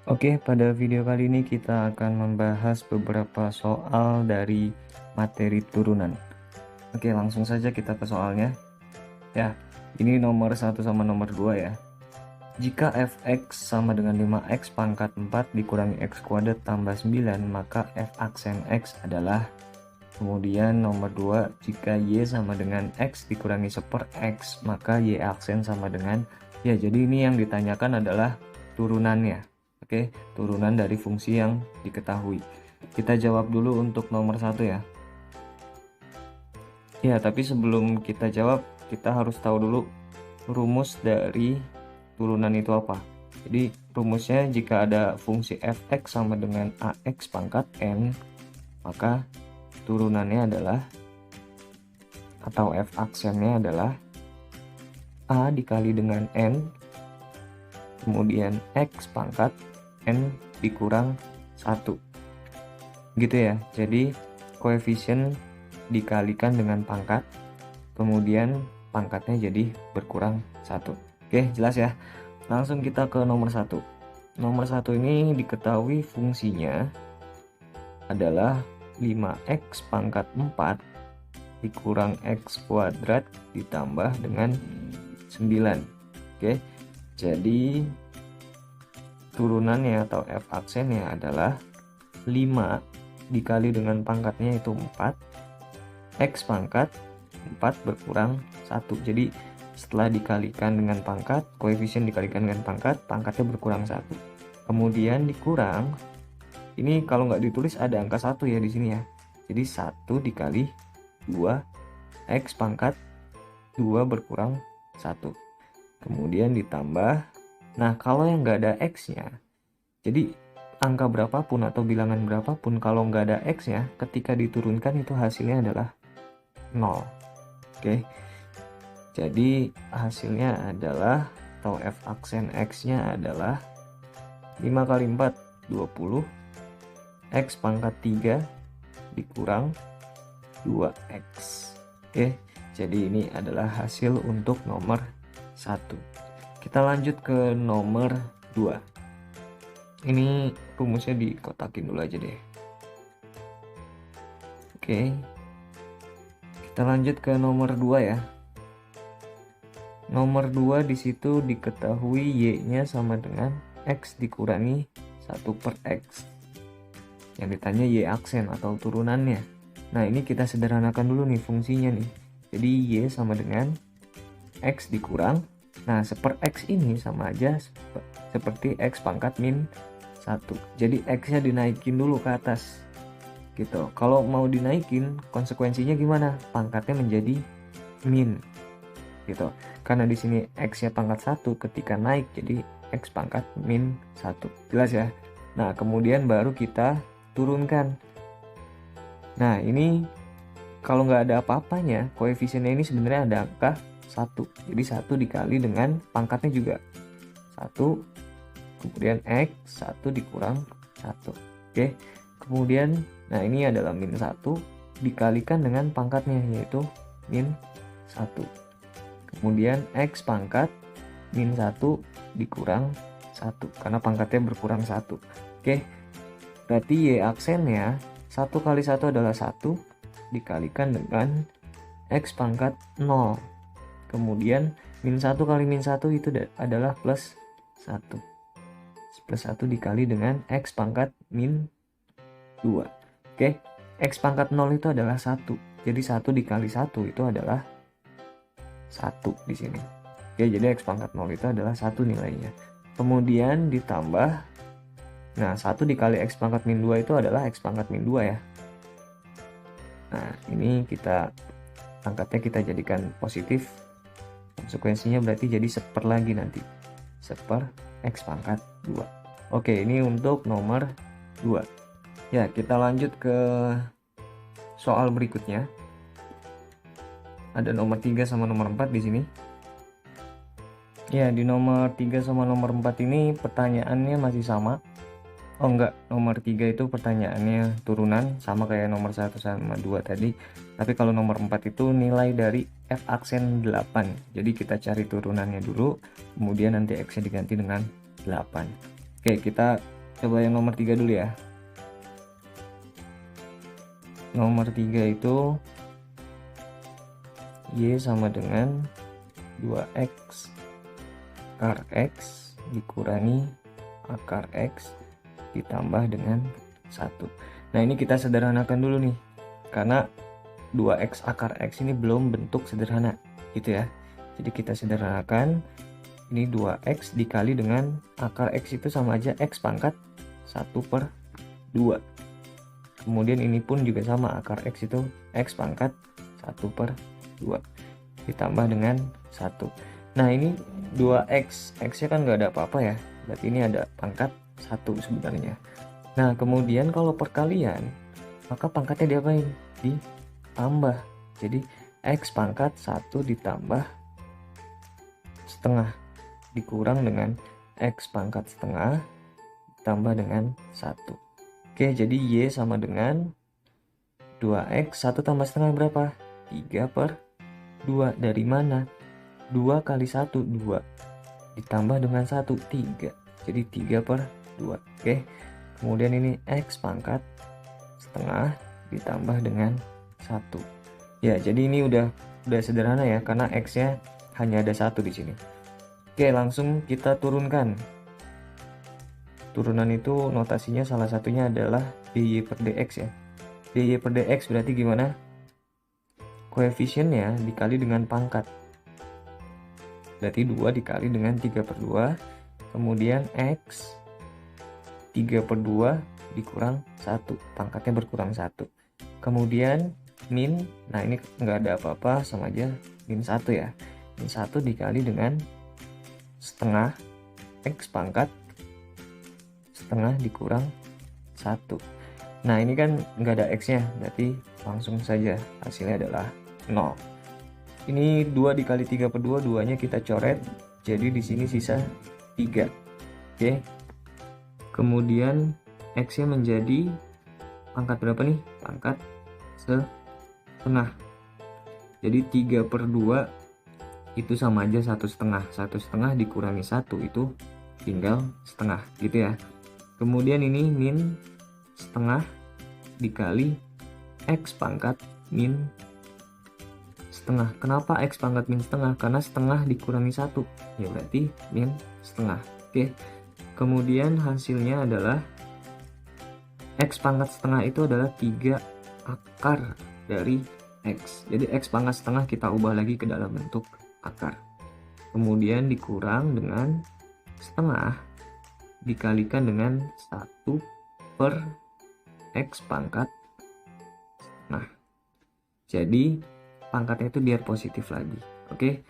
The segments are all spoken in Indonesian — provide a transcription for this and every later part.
Oke, pada video kali ini kita akan membahas beberapa soal dari materi turunan. Oke, langsung saja kita ke soalnya. Ya, ini nomor 1 sama nomor 2 ya. Jika fx sama dengan 5x pangkat 4 dikurangi x kuadrat tambah 9, maka f aksen x adalah. Kemudian nomor 2, jika y sama dengan x dikurangi 1/x, maka y aksen sama dengan. Ya, jadi ini yang ditanyakan adalah turunannya. Oke, turunan dari fungsi yang diketahui. Kita jawab dulu untuk nomor 1 ya. Ya, tapi sebelum kita jawab, kita harus tahu dulu rumus dari turunan itu apa. Jadi rumusnya, jika ada fungsi fx sama dengan ax pangkat n, maka turunannya adalah, atau f aksennya adalah a dikali dengan n, kemudian x pangkat n dikurang 1 gitu ya. Jadi koefisien dikalikan dengan pangkat, kemudian pangkatnya jadi berkurang 1. Oke, jelas ya. Langsung kita ke nomor 1. Nomor 1 ini diketahui fungsinya adalah 5x pangkat 4 dikurang x kuadrat ditambah dengan 9. Oke, jadi turunannya atau f aksennya adalah 5 dikali dengan pangkatnya itu 4, x pangkat 4 berkurang 1. Jadi setelah dikalikan dengan pangkat, koefisien dikalikan dengan pangkat, pangkatnya berkurang 1. Kemudian dikurang, ini kalau nggak ditulis ada angka 1 ya di sini ya. Jadi 1 dikali 2, x pangkat 2 berkurang 1. Kemudian ditambah, nah kalau yang nggak ada x-nya, jadi angka berapapun atau bilangan berapapun, kalau nggak ada x-nya, ketika diturunkan itu hasilnya adalah 0. Oke, jadi hasilnya adalah, atau f aksen x-nya adalah 5 kali 4, 20, x pangkat 3 dikurang 2x. Oke, jadi ini adalah hasil untuk nomor 1. Kita lanjut ke nomor 2. Ini rumusnya dikotakin dulu aja deh. Oke, kita lanjut ke nomor 2 ya. Nomor 2 disitu diketahui y-nya sama dengan x dikurangi 1/x. Yang ditanya y aksen atau turunannya. Nah, ini kita sederhanakan dulu nih fungsinya nih. Jadi y sama dengan x dikurang, nah 1/x ini sama aja seperti x pangkat min 1. Jadi x-nya dinaikin dulu ke atas gitu. Kalau mau dinaikin, konsekuensinya gimana? Pangkatnya menjadi min gitu. Karena di sini x-nya pangkat 1, ketika naik jadi x pangkat min 1. Jelas ya? Nah, kemudian baru kita turunkan. Nah, ini kalau nggak ada apa-apanya, koefisiennya ini sebenarnya ada angka 1. Jadi 1 dikali dengan pangkatnya juga 1, kemudian x 1 dikurang 1. Oke, kemudian nah ini adalah min 1 dikalikan dengan pangkatnya, yaitu min 1. Kemudian x pangkat min 1 dikurang 1, karena pangkatnya berkurang 1. Oke, berarti y aksennya 1 kali 1 adalah 1 dikalikan dengan x pangkat 0. Kemudian min 1 kali min 1 itu adalah plus 1. Plus 1 dikali dengan x pangkat min 2. Oke, x pangkat 0 itu adalah 1. Jadi 1 dikali 1 itu adalah 1 di sini. Oke, jadi x pangkat 0 itu adalah 1 nilainya. Kemudian ditambah, nah 1 dikali x pangkat min 2 itu adalah x pangkat min 2 ya. Nah, ini kita angkatnya kita jadikan positif. Konsekuensinya berarti jadi 1/, lagi nanti 1/, x pangkat 2. Oke, ini untuk nomor 2. Ya, kita lanjut ke soal berikutnya. Ada nomor 3 sama nomor 4 di sini. Ya, di nomor 3 sama nomor 4 ini pertanyaannya masih sama. Oh enggak, nomor 3 itu pertanyaannya turunan, sama kayak nomor 1 sama 2 tadi. Tapi kalau nomor 4 itu nilai dari f aksen 8. Jadi kita cari turunannya dulu, kemudian nanti x-nya diganti dengan 8. Oke, kita Coba yang nomor 3 dulu ya. Nomor 3 itu Y sama dengan 2X akar X dikurangi akar X ditambah dengan 1. Nah ini kita sederhanakan dulu nih, karena 2X akar X ini belum bentuk sederhana gitu ya. Jadi kita sederhanakan, ini 2X dikali dengan akar X itu sama aja X pangkat 1/2. Kemudian ini pun juga sama, akar X itu X pangkat 1/2 ditambah dengan 1. Nah ini 2X, X nya kan nggak ada apa-apa ya, berarti ini ada pangkat 1 sebenarnya. Nah kemudian kalau perkalian, maka pangkatnya diapain? Ditambah. Jadi X pangkat 1 ditambah setengah dikurang dengan X pangkat setengah ditambah dengan 1. Oke, jadi Y sama dengan 2X, 1 tambah setengah berapa? 3/2. Dari mana? 2 kali 1, 2. Ditambah dengan 1, 3. Jadi 3/2. Oke. Kemudian ini X pangkat setengah ditambah dengan 1. Ya, jadi ini udah sederhana ya, karena X-nya hanya ada 1 di sini. Oke, langsung kita turunkan. Turunan itu notasinya salah satunya adalah dy/dx ya. dy/dx berarti gimana? Koefisiennya dikali dengan pangkat. Berarti 2 dikali dengan 3/2. Kemudian X 3/2 dikurang 1. Pangkatnya berkurang 1. Kemudian min, nah ini nggak ada apa-apa, sama aja min 1 ya. Min 1 dikali dengan setengah X pangkat setengah dikurang 1. Nah ini kan nggak ada X nya, berarti langsung saja hasilnya adalah 0. Ini 2 dikali 3/2, 2-nya kita coret, jadi di sini sisa 3. Oke. Kemudian X-nya menjadi pangkat berapa nih? Pangkat setengah. Jadi 3/2 itu sama aja 1/2. 1/2 dikurangi 1 itu tinggal setengah gitu ya. Kemudian ini min setengah dikali X pangkat min setengah. Kenapa X pangkat min setengah? Karena setengah dikurangi 1, ya berarti min setengah. Oke. Kemudian hasilnya adalah X pangkat setengah itu adalah 3 akar dari X. Jadi X pangkat setengah kita ubah lagi ke dalam bentuk akar. Kemudian dikurang dengan setengah dikalikan dengan 1/X pangkat setengah. Jadi pangkatnya itu biar positif lagi. Oke.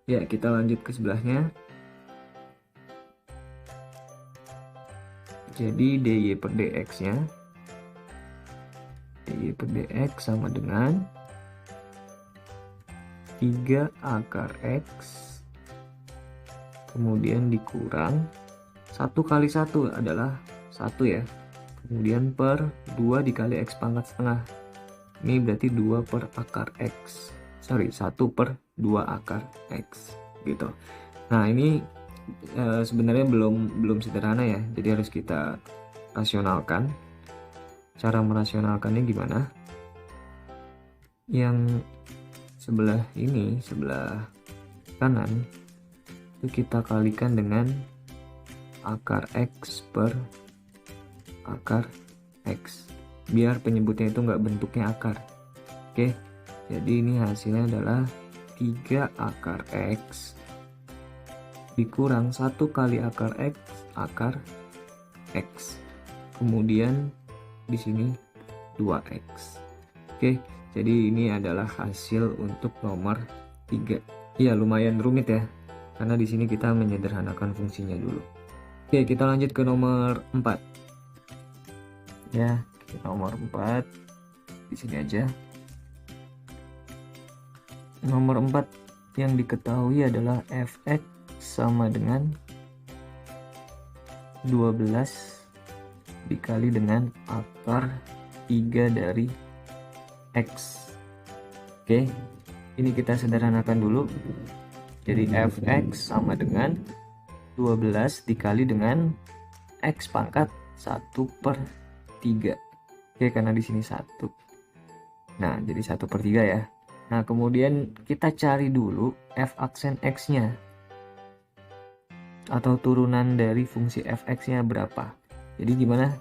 Ya, kita lanjut ke sebelahnya. Jadi dy/dx-nya dy/dx sama dengan 3 akar X kemudian dikurang 1 kali 1 adalah 1 ya. Kemudian per 2 dikali X pangkat setengah. Ini berarti 2 per akar X. 1/2 akar X gitu. Nah, ini sebenarnya belum sederhana ya. Jadi harus kita rasionalkan. Cara merasionalkannya gimana? Yang sebelah ini, sebelah kanan itu kita kalikan dengan akar X per akar X, biar penyebutnya itu nggak bentuknya akar. Oke, jadi ini hasilnya adalah 3 akar X dikurang 1 kali akar X, kemudian di sini 2X. Oke, jadi ini adalah hasil untuk nomor 3. Ya, lumayan rumit ya, karena di sini kita menyederhanakan fungsinya dulu. Oke, kita lanjut ke nomor 4. Ya, nomor 4 di sini aja. Nomor 4 yang diketahui adalah fx sama dengan 12 dikali dengan akar 3 dari X. Oke, ini kita sederhanakan dulu. Jadi fx sama dengan 12 dikali dengan X pangkat 1/3. Oke, karena di sini 1. Nah, jadi 1/3 ya. Nah, kemudian kita cari dulu f aksen x-nya atau turunan dari fungsi fx-nya berapa. Jadi gimana?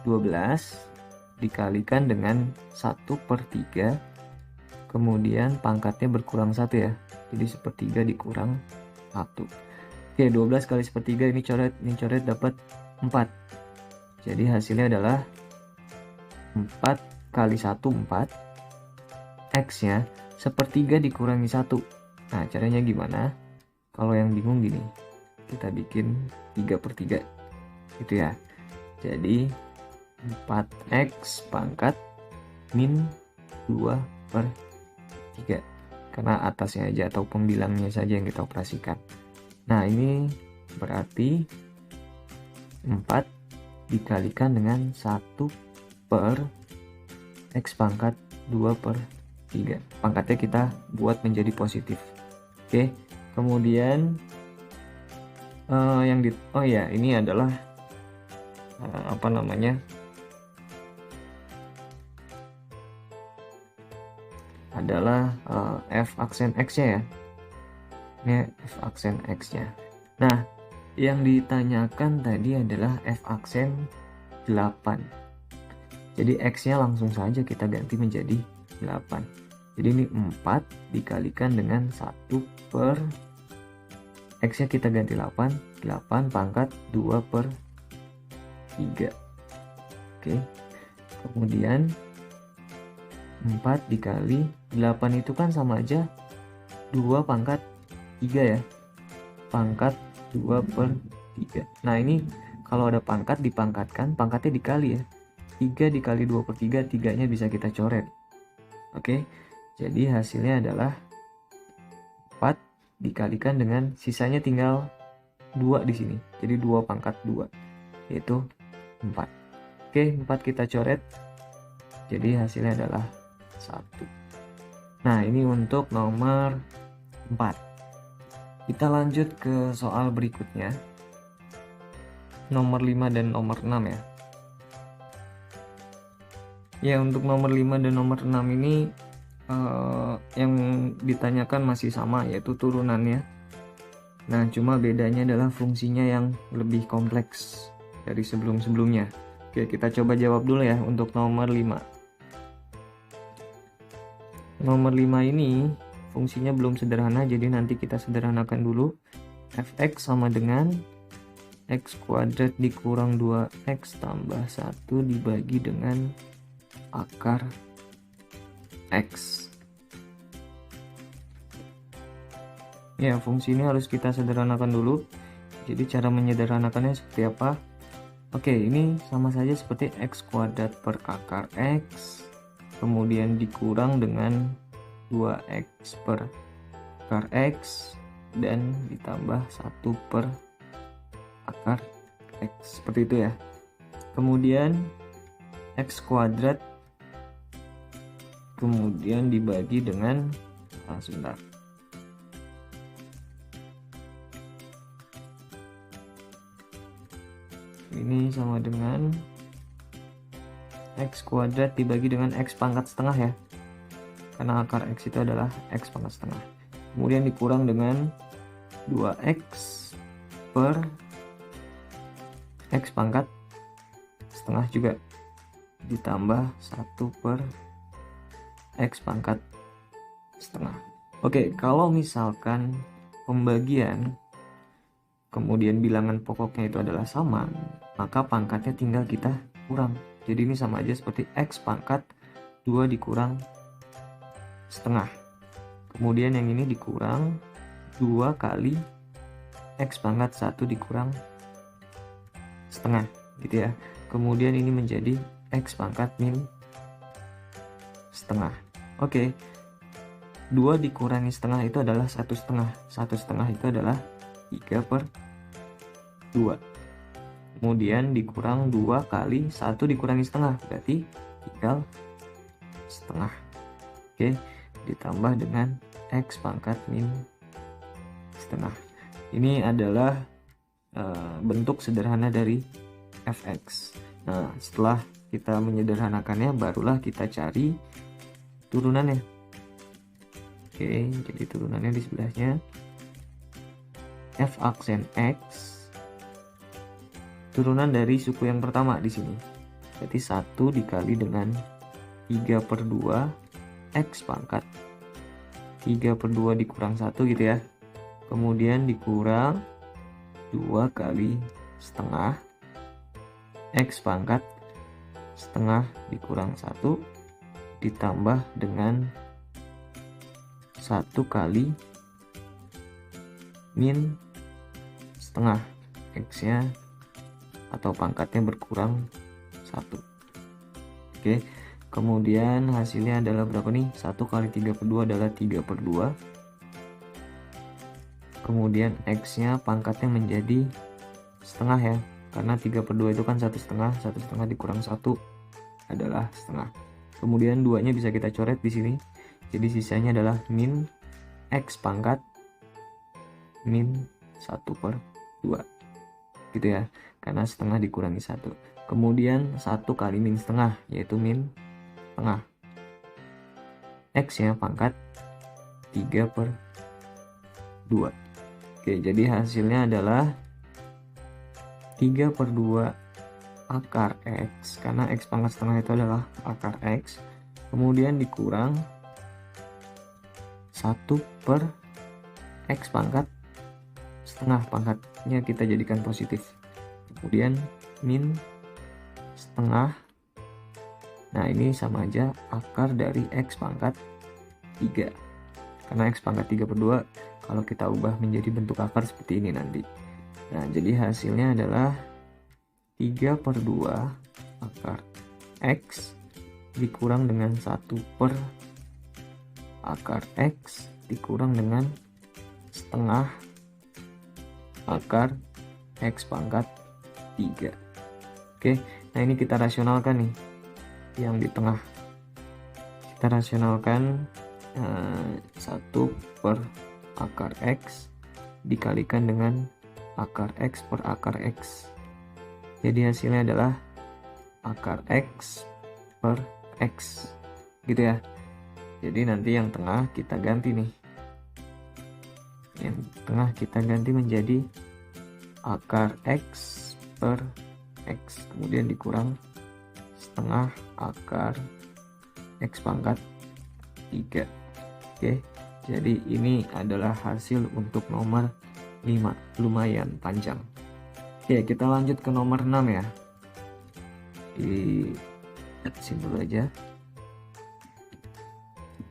12 dikalikan dengan 1/3, kemudian pangkatnya berkurang 1 ya. Jadi 1/3 dikurang 1. Oke, 12 kali 1/3 ini coret dapat 4. Jadi hasilnya adalah 4 kali 1 4. X-nya 1/3 dikurangi 1. Nah, caranya gimana? Kalau yang bingung gini, kita bikin 3/3 gitu ya. Jadi 4x pangkat min 2/3, karena atasnya aja atau pembilangnya saja yang kita operasikan. Nah, ini berarti 4 dikalikan dengan 1/x pangkat 2/3. Pangkatnya kita buat menjadi positif. Oke, kemudian ini adalah adalah f aksen x-nya ya. Ini f aksen x-nya. Nah, yang ditanyakan tadi adalah f aksen 8. Jadi x-nya langsung saja kita ganti menjadi 8. Jadi ini 4 dikalikan dengan 1 per x-nya kita ganti 8 pangkat 2/3. Oke, kemudian 4 dikali 8 itu kan sama aja 2 pangkat 3 ya, pangkat 2/3. Nah, ini kalau ada pangkat dipangkatkan, pangkatnya dikali ya, 3 dikali 2/3, 3-nya bisa kita coret. Oke, jadi hasilnya adalah 4 dikalikan dengan sisanya tinggal 2 di sini. Jadi 2 pangkat 2 yaitu 4. Oke, 4 kita coret. Jadi hasilnya adalah 1. Nah, ini untuk nomor 4. Kita lanjut ke soal berikutnya. Nomor 5 dan nomor 6 ya. Ya, untuk nomor 5 dan nomor 6 ini yang ditanyakan masih sama, yaitu turunannya. Nah, cuma bedanya adalah fungsinya yang lebih kompleks dari sebelum-sebelumnya. Oke, kita coba jawab dulu ya untuk nomor 5. Nomor 5 ini fungsinya belum sederhana, jadi nanti kita sederhanakan dulu. Fx sama dengan x kuadrat dikurang 2x tambah 1 dibagi dengan akar x. Ya, fungsi ini harus kita sederhanakan dulu. Jadi cara menyederhanakannya seperti apa? Oke, ini sama saja seperti x kuadrat per akar x, kemudian dikurang dengan 2x per akar x, dan ditambah 1 per akar x. Seperti itu ya. Kemudian x kuadrat kemudian dibagi dengan sebentar. Ini sama dengan x kuadrat dibagi dengan x pangkat setengah ya, karena akar x itu adalah x pangkat setengah. Kemudian dikurang dengan 2x per x pangkat setengah juga, ditambah 1 per x pangkat setengah. Oke, kalau misalkan pembagian kemudian bilangan pokoknya itu adalah sama, maka pangkatnya tinggal kita kurang. Jadi ini sama aja seperti x pangkat 2 dikurang setengah. Kemudian yang ini dikurang 2 kali x pangkat 1 dikurang setengah gitu ya. Kemudian ini menjadi x pangkat min setengah. Oke, 2 dikurangi setengah itu adalah 1 setengah. 1 setengah itu adalah 3/2. Kemudian dikurang 2 kali 1 dikurangi setengah, berarti tinggal setengah. Oke, ditambah dengan x pangkat min setengah. Ini adalah bentuk sederhana dari fx. Nah, setelah kita menyederhanakannya, barulah kita cari turunannya. Oke, jadi turunannya di sebelahnya f aksen x, turunan dari suku yang pertama di sini. Berarti 1 dikali dengan 3/2 x pangkat 3/2 dikurang 1 gitu ya. Kemudian dikurang 2 kali setengah x pangkat setengah dikurang 1 ditambah dengan 1 kali min setengah x nya atau pangkatnya berkurang 1. Oke, kemudian hasilnya adalah berapa nih? 1 kali 3/2 adalah 3/2. Kemudian x nya pangkatnya menjadi setengah ya, karena 3/2 itu kan 1/2 dikurang 1 adalah setengah. Kemudian 2 nya bisa kita coret di sini, jadi sisanya adalah min x pangkat min 1/2 gitu ya, karena setengah dikurangi 1. Kemudian 1 kali min setengah, yaitu min setengah. X nya pangkat 3/2. Oke, jadi hasilnya adalah 3/2 akar x, karena x pangkat setengah itu adalah akar x, kemudian dikurang 1/x pangkat setengah, pangkatnya kita jadikan positif, kemudian min setengah. Nah, ini sama aja akar dari x pangkat 3, karena x pangkat 3/2 kalau kita ubah menjadi bentuk akar seperti ini nanti. Nah, jadi hasilnya adalah 3/2 akar x dikurang dengan 1 per akar x dikurang dengan setengah akar x pangkat 3. Oke, nah ini kita rasionalkan nih yang di tengah. Kita rasionalkan 1 per akar x dikalikan dengan akar x per akar x. Jadi hasilnya adalah akar x per x gitu ya. Jadi nanti yang tengah kita ganti nih. Yang tengah kita ganti menjadi akar x per x, kemudian dikurang setengah akar x pangkat 3. Oke, jadi ini adalah hasil untuk nomor 5, lumayan panjang. Oke, kita lanjut ke nomor 6 ya. Di sini dulu aja.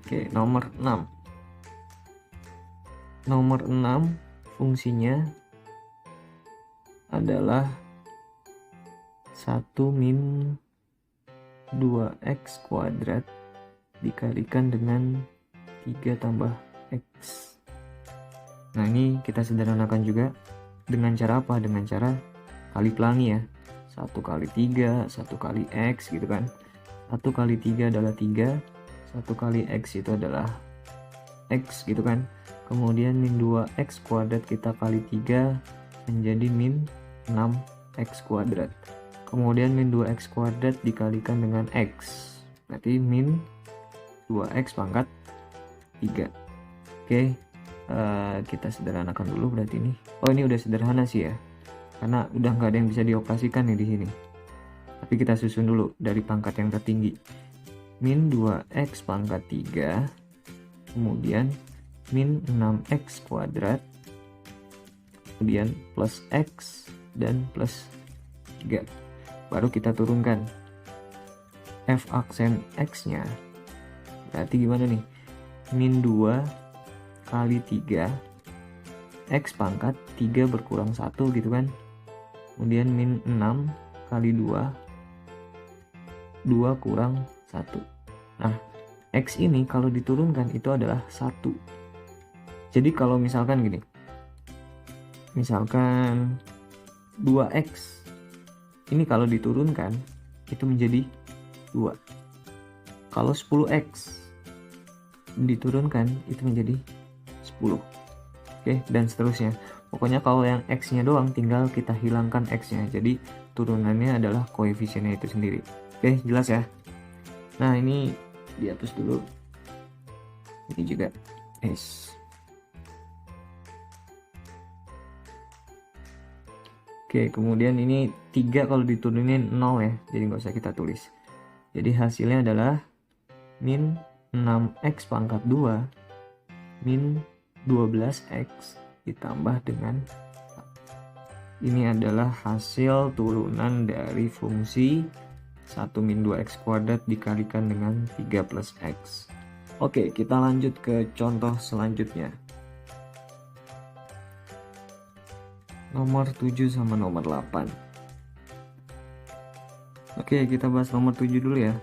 Oke, nomor 6. Nomor 6 fungsinya adalah 1 min 2x kuadrat dikalikan dengan 3 tambah x. Nah, ini kita sederhanakan juga dengan cara apa? Dengan cara kali pelangi ya. 1 kali 3, 1 kali x gitu kan. 1 kali 3 adalah 3, 1 kali x itu adalah x gitu kan. Kemudian min 2x kuadrat kita kali 3 menjadi min 6x kuadrat. Kemudian min 2x kuadrat dikalikan dengan x, berarti min 2x pangkat 3. Oke, kita sederhanakan dulu berarti ini. Oh, ini udah sederhana sih ya, karena udah nggak ada yang bisa dioperasikan nih di sini. Tapi kita susun dulu dari pangkat yang tertinggi. Min 2x pangkat 3, kemudian min 6x kuadrat, kemudian plus x dan plus 3. Baru kita turunkan f aksen x nya, berarti gimana nih? Min 2 kali 3 x pangkat 3 berkurang 1 gitu kan. Kemudian min 6 kali 2 kurang 1. Nah, x ini kalau diturunkan itu adalah 1. Jadi kalau misalkan gini, misalkan 2x ini kalau diturunkan itu menjadi 2. Kalau 10x diturunkan itu menjadi 10. Oke, dan seterusnya. Pokoknya kalau yang X-nya doang tinggal kita hilangkan X-nya. Jadi turunannya adalah koefisiennya itu sendiri. Oke, jelas ya? Nah, ini dihapus dulu. Ini juga. Yes. Oke, kemudian ini 3 kalau diturunin 0 ya. Jadi nggak usah kita tulis. Jadi hasilnya adalah min 6x pangkat 2 min 12x ditambah dengan ini adalah hasil turunan dari fungsi 1 min 2x kuadrat dikalikan dengan 3 plus x. Oke, kita lanjut ke contoh selanjutnya. Nomor 7 sama nomor 8. Oke, kita bahas nomor 7 dulu ya.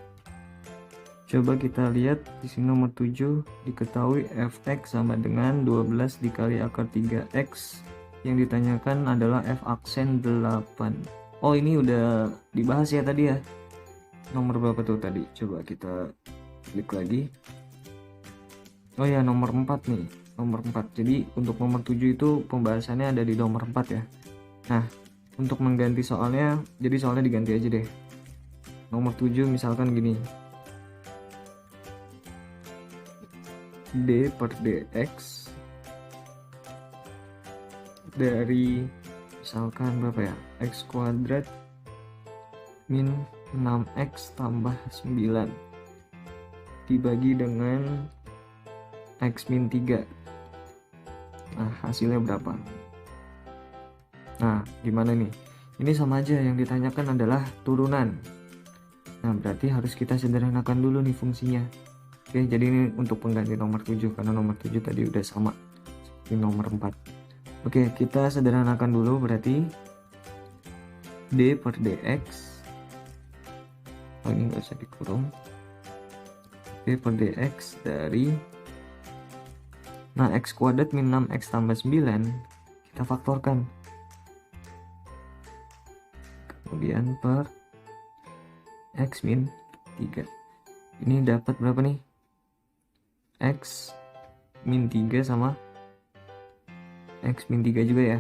Coba kita lihat di sini nomor 7 diketahui fx sama dengan 12 dikali akar 3x. Yang ditanyakan adalah f aksen 8. Oh, ini udah dibahas ya tadi ya. Nomor berapa tuh tadi? Coba kita klik lagi. Oh ya, nomor 4 nih. Nomor 4. Jadi untuk nomor 7 itu pembahasannya ada di nomor 4 ya. Nah, untuk mengganti soalnya, jadi soalnya diganti aja deh. Nomor 7 misalkan gini. D per dx dari misalkan berapa ya, x kuadrat min 6x tambah 9 dibagi dengan x min 3. Nah, hasilnya berapa? Nah, gimana nih? Ini sama aja, yang ditanyakan adalah turunan. Nah, berarti harus kita sederhanakan dulu nih fungsinya. Oke, jadi ini untuk pengganti nomor 7 karena nomor 7 tadi udah sama seperti nomor 4. Oke, kita sederhanakan dulu, berarti D per dx. Oh, ini nggak usah dikurung. D per dx dari, nah, x kuadrat min 6x tambah 9 kita faktorkan. Kemudian per x min 3. Ini dapat berapa nih? X min 3 sama X min 3 juga ya.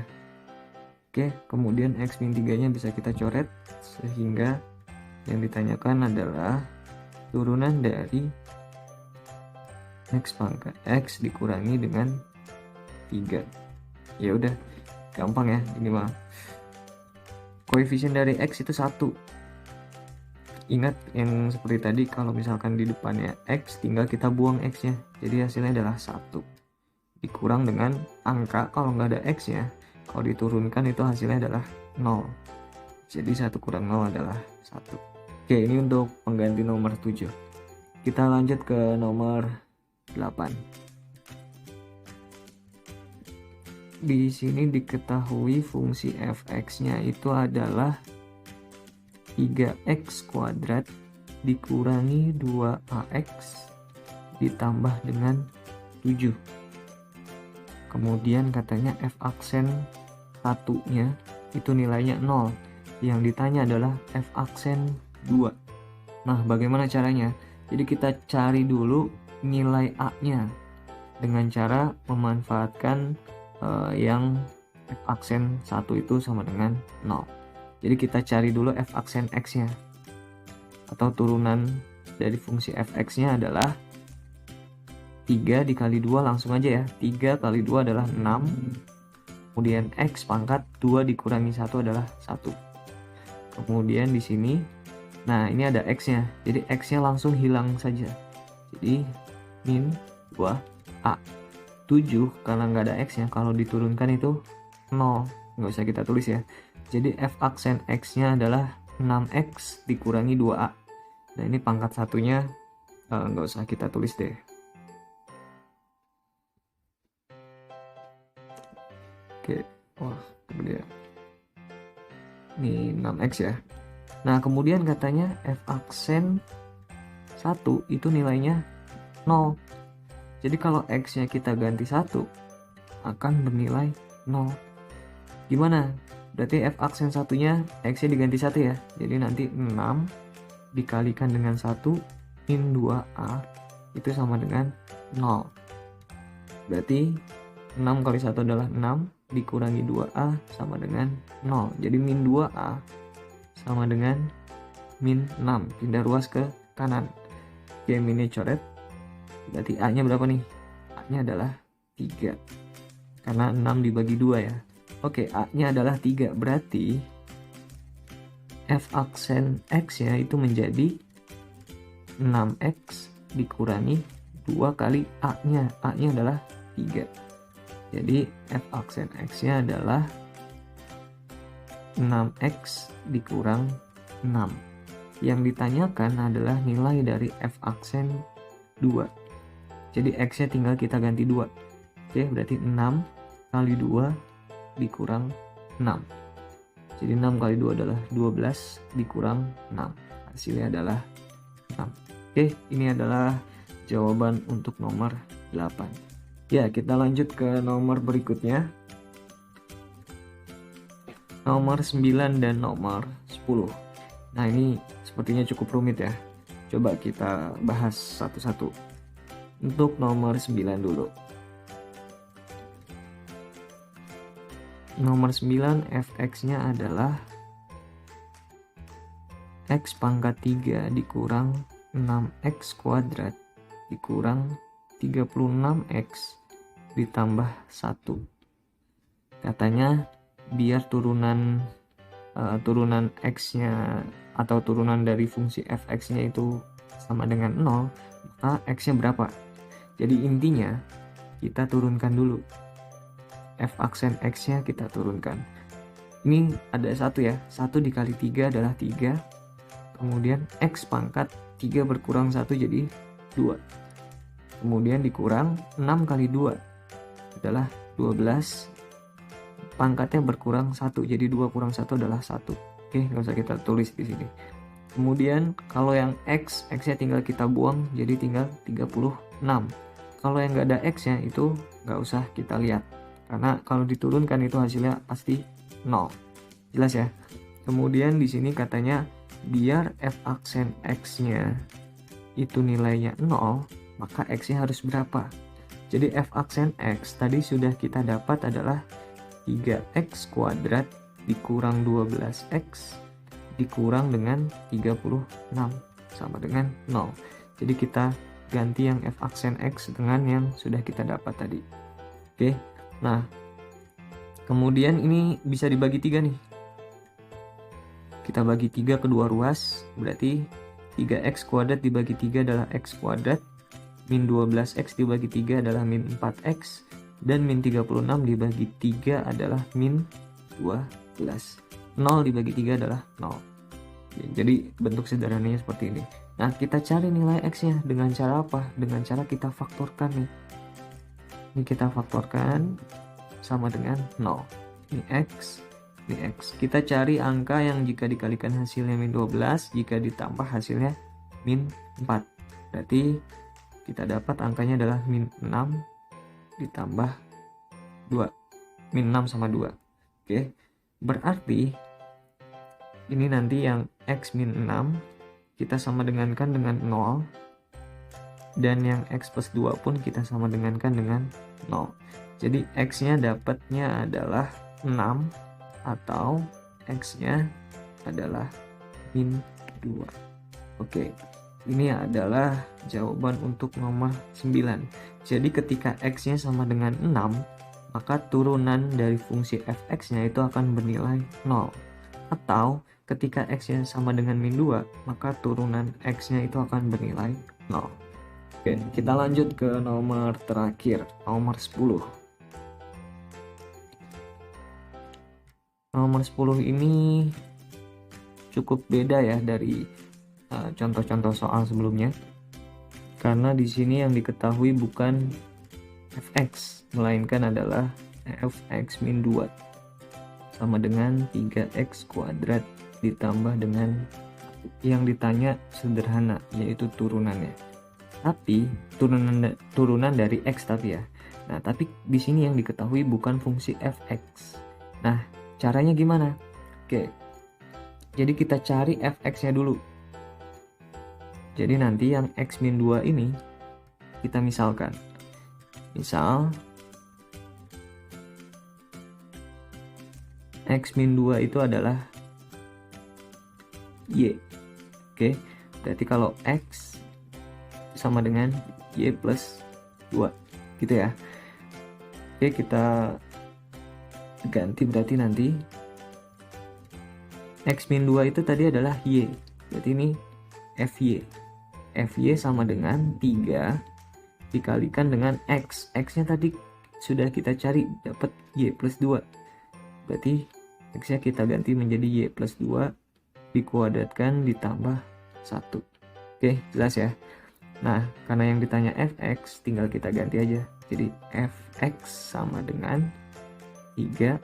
Oke, kemudian X min 3 nya bisa kita coret, sehingga yang ditanyakan adalah turunan dari X pangkat X dikurangi dengan 3. Ya udah, gampang ya ini mah. Koefisien dari X itu 1. Ingat yang seperti tadi, kalau misalkan di depannya X tinggal kita buang X nya, jadi hasilnya adalah 1 dikurang dengan angka, kalau nggak ada X nya, kalau diturunkan itu hasilnya adalah 0. Jadi 1 kurang 0 adalah 1. Oke, ini untuk pengganti nomor 7. Kita lanjut ke nomor 8. Di sini diketahui fungsi fx nya itu adalah 3x kuadrat dikurangi 2ax ditambah dengan 7. Kemudian katanya f aksen 1-nya itu nilainya 0. Yang ditanya adalah f aksen 2. Nah, bagaimana caranya? Jadi kita cari dulu nilai a-nya dengan cara memanfaatkan yang f aksen 1 itu sama dengan 0. Jadi kita cari dulu f aksen x-nya, atau turunan dari fungsi fx-nya adalah 3 dikali 2, langsung aja ya. 3 kali 2 adalah 6. Kemudian x pangkat 2 dikurangi 1 adalah 1. Kemudian di sini, nah ini ada x-nya. Jadi x-nya langsung hilang saja. Jadi min 2a. 7 karena nggak ada x-nya, kalau diturunkan itu 0. Nggak usah kita tulis ya. Jadi f aksen x-nya adalah 6x dikurangi 2a. Nah, ini pangkat satunya nggak usah kita tulis deh. Oke, wah, gede ya. Ini 6x ya. Nah, kemudian katanya f aksen 1 itu nilainya 0. Jadi kalau x-nya kita ganti 1 akan bernilai 0. Gimana? Berarti f aksen satunya x-nya diganti 1 ya. Jadi nanti 6 dikalikan dengan 1 min 2a itu sama dengan 0. Berarti 6 kali 1 adalah 6, dikurangi 2A sama dengan 0. Jadi min 2A sama dengan min 6. Pindah ruas ke kanan. Oke, minnya coret. Berarti A-nya berapa nih? A-nya adalah 3. Karena 6 dibagi 2 ya. Oke, A-nya adalah 3. Berarti F aksen X-nya itu menjadi 6X dikurangi 2 kali A-nya. A-nya adalah 3. Jadi F aksen X-nya adalah 6X dikurang 6. Yang ditanyakan adalah nilai dari F aksen 2. Jadi X-nya tinggal kita ganti 2. Oke, berarti 6 kali 2 dikurang 6. Jadi 6 kali 2 adalah 12 dikurang 6. Hasilnya adalah 6. Oke, ini adalah jawaban untuk nomor 8. Ya, kita lanjut ke nomor berikutnya. Nomor 9 dan nomor 10. Nah, ini sepertinya cukup rumit ya. Coba kita bahas satu-satu. Untuk nomor 9 dulu. Nomor 9 fx-nya adalah x pangkat 3 dikurang 6x kuadrat dikurang 36x ditambah 1. Katanya biar turunan x-nya atau turunan dari fungsi fx-nya itu sama dengan 0, maka x-nya berapa? Jadi intinya kita turunkan dulu. F aksen x-nya kita turunkan. Ini ada 1 ya. 1 dikali 3 adalah 3. Kemudian x pangkat 3 berkurang 1 jadi 2. Kemudian dikurang 6 kali 2 adalah 12. Pangkatnya berkurang 1, jadi 2 kurang 1 adalah 1. Oke, nggak usah kita tulis di sini. Kemudian kalau yang x-nya tinggal kita buang, jadi tinggal 36. Kalau yang nggak ada x-nya itu nggak usah kita lihat, karena kalau diturunkan itu hasilnya pasti 0. Jelas ya? Kemudian di sini katanya biar f aksen x-nya itu nilainya 0, maka x-nya harus berapa? Jadi f aksen x tadi sudah kita dapat adalah 3x kuadrat dikurang 12x dikurang dengan 36 sama dengan 0. Jadi kita ganti yang f aksen x dengan yang sudah kita dapat tadi. Oke, nah kemudian ini bisa dibagi 3 nih. Kita bagi 3 kedua ruas, berarti 3x kuadrat dibagi 3 adalah x kuadrat, min 12x dibagi 3 adalah min 4x, dan min 36 dibagi 3 adalah min 12. 0 dibagi 3 adalah 0. Jadi bentuk sederhananya seperti ini. Nah, kita cari nilai x-nya dengan cara apa? Dengan cara kita faktorkan nih. Ini kita faktorkan sama dengan 0. Ini x, ini x. Kita cari angka yang jika dikalikan hasilnya min 12, jika ditambah hasilnya min 4. Berarti kita dapat angkanya adalah min 6 ditambah 2. Min 6 sama 2. Oke. Berarti ini nanti yang x min 6 kita sama dengankan dengan 0. Dan yang x plus 2 pun kita sama dengankan dengan 0. Jadi x-nya dapatnya adalah 6 atau x-nya adalah min 2. Oke. Ini adalah jawaban untuk nomor 9. Jadi ketika x-nya sama dengan 6, maka turunan dari fungsi fx-nya itu akan bernilai 0. Atau ketika x-nya sama dengan min 2, maka turunan x-nya itu akan bernilai 0. Oke, kita lanjut ke nomor terakhir, nomor 10. Nomor 10 ini cukup beda ya dari contoh-contoh soal sebelumnya, karena di sini yang diketahui bukan fx, melainkan adalah fx min 2 sama dengan 3x kuadrat ditambah dengan yang ditanya sederhana, yaitu turunannya. Tapi turunan dari x tapi ya. Nah, tapi di sini yang diketahui bukan fungsi fx. Nah, caranya gimana? Oke. Jadi kita cari fx-nya dulu. Jadi nanti yang x min 2 ini kita misalkan. Misal X min 2 itu adalah Y. Oke, berarti kalau X sama dengan Y plus 2 gitu ya. Oke, kita ganti berarti nanti X min 2 itu tadi adalah Y, berarti ini FY. FY sama dengan 3 dikalikan dengan X. X nya tadi sudah kita cari, dapat Y plus 2, berarti X nya kita ganti menjadi Y plus 2 dikuadratkan ditambah 1. Oke, jelas ya. Nah, karena yang ditanya fx, tinggal kita ganti aja. Jadi fx sama dengan 3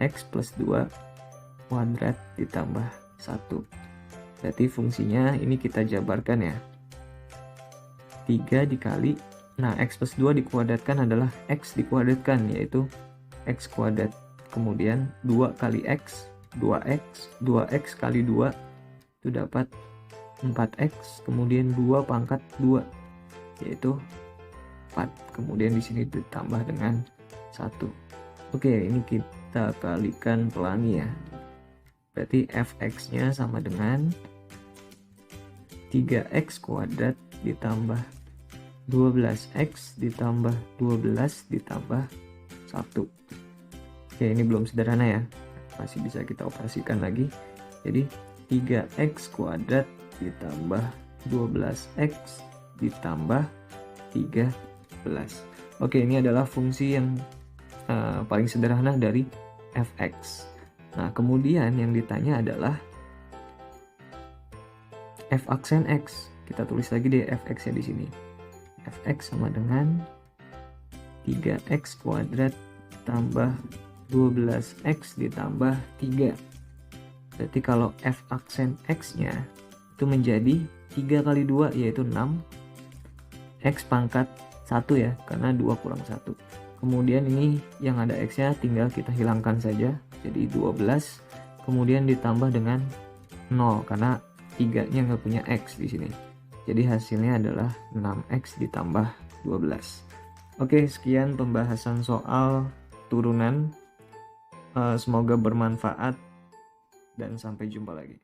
x plus 2 kuadrat ditambah 1. Berarti fungsinya ini kita jabarkan ya. 3 dikali, nah x plus 2 dikuadratkan adalah x dikuadratkan, yaitu x kuadrat. Kemudian 2 kali x, 2x, 2x kali 2 itu dapat 4x, kemudian 2 pangkat 2 yaitu 4, kemudian di sini ditambah dengan 1. Oke, ini kita kalikan pelangi ya, berarti fx nya sama dengan 3x kuadrat ditambah 12x ditambah 12 ditambah 1. Oke, ini belum sederhana ya, masih bisa kita operasikan lagi. Jadi 3x kuadrat ditambah 12x ditambah 13. Oke, ini adalah fungsi yang paling sederhana dari fx. Nah, kemudian yang ditanya adalah f aksen x. Kita tulis lagi deh fx nya di sini. Fx sama dengan 3x kuadrat tambah 12x ditambah 3. Berarti kalau f aksen x nya itu menjadi 3 kali 2 yaitu 6, x pangkat 1 ya, karena 2 kurang 1. Kemudian ini yang ada x nya tinggal kita hilangkan saja, jadi 12, kemudian ditambah dengan 0 karena 3 nya nggak punya x di sini. Jadi hasilnya adalah 6x ditambah 12. Oke, sekian pembahasan soal turunan. Semoga bermanfaat dan sampai jumpa lagi.